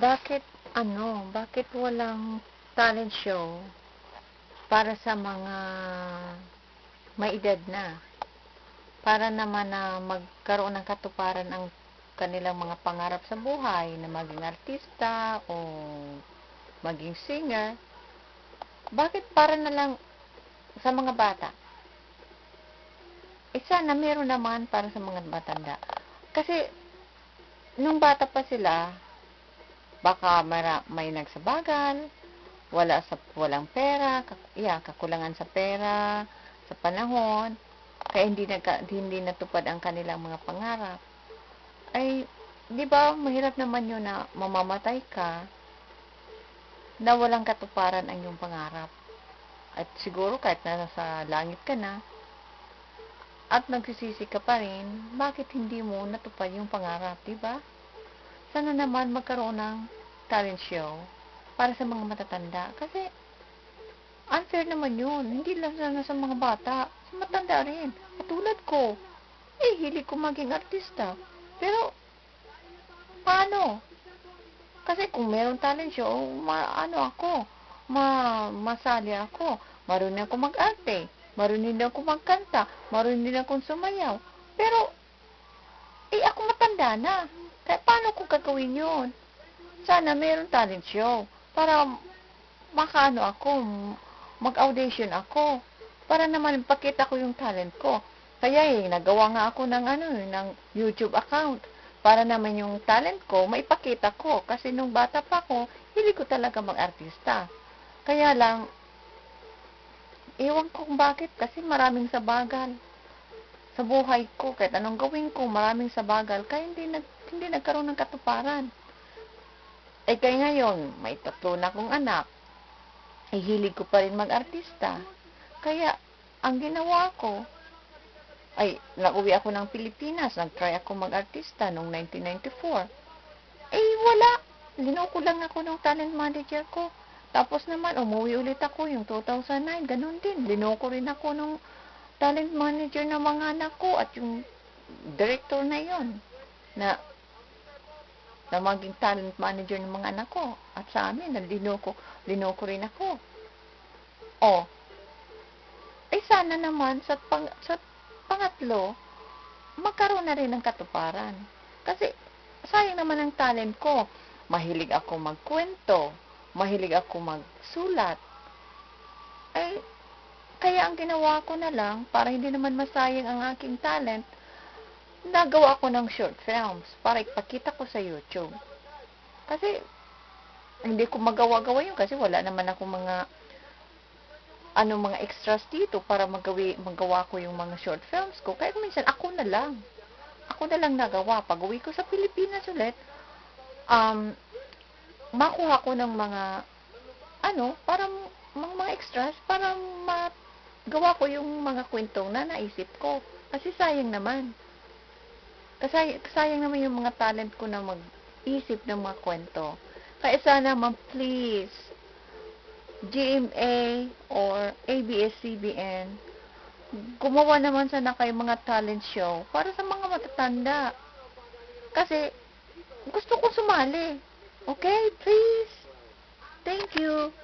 Bakit bakit walang talent show para sa mga may edad na? Para naman na magkaroon ng katuparan ang kanilang mga pangarap sa buhay na maging artista o maging singer. Bakit para na lang sa mga bata? Sana meron naman para sa mga matanda. Kasi nung bata pa sila, baka may nagsabagal, walang pera, kakulangan sa pera, sa panahon, kaya hindi natupad ang kanilang mga pangarap. Ay, di ba, mahirap naman yun na mamamatay ka na walang katuparan ang iyong pangarap. At siguro kahit nasa langit ka na, at nagsisisi ka pa rin, bakit hindi mo natupad yung pangarap, di ba? Sana naman magkaroon ng talent show para sa mga matatanda. Kasi, unfair naman yun. Hindi lang sana sa mga bata, sa matanda rin. Katulad ko, hilig ko maging artista. Pero, paano? Kasi kung meron talent show, masali ako. Marunong ako mag-arte. Marunong din ako magkanta. Marunong din akong sumayaw. Pero, ako matanda na. Kaya paano ko gagawin yun? Sana meron talent show para mag-audition ako. Para naman ipakita ko yung talent ko. Kaya nagawa nga ako ng YouTube account. Para naman yung talent ko, maipakita ko. Kasi nung bata pa ako, hilig ko talaga mag-artista. Kaya lang, ewan ko kung bakit. Kasi maraming sabagal sa buhay ko. Kahit anong gawin ko, maraming sabagal. Kaya hindi nagkaroon ng katuparan. Kaya ngayon, may 3 na akong anak. Hilig ko pa rin mag-artista. Kaya, ang ginawa ko, nauwi ako ng Pilipinas. Nag-try ako mag-artista noong 1994. Wala. Linoko lang ako ng talent manager ko. Tapos naman, umuwi ulit ako yung 2009. Ganun din. Linoko rin ako ng talent manager ng mga anak ko at yung director na yon na maging talent manager ng mga anak ko. At sa amin, linoko rin ako. Sana naman sa pangatlo, magkaroon na rin ng katuparan. Kasi, sayang naman ang talent ko. Mahilig ako magkwento. Mahilig ako magsulat. Kaya ang ginawa ko na lang, para hindi naman masayang ang aking talent, nagawa ko ng short films para ipakita ko sa YouTube. Kasi, hindi ko magawa-gawa yun kasi wala naman ako mga extras dito para magawa ko yung mga short films ko. Kaya minsan, ako na lang nagawa. Pag uwi ko sa Pilipinas ulit, makuha ko ng para mga extras para magawa ko yung mga kwentong na naisip ko. Kasi sayang naman. Kasi sayang naman yung mga talent ko na mag-isip ng mga kwento. Kaya sana naman, please, GMA or ABS-CBN, gumawa naman sana kayo mga talent show para sa mga matatanda. Kasi, gusto ko sumali. Okay? Please. Thank you.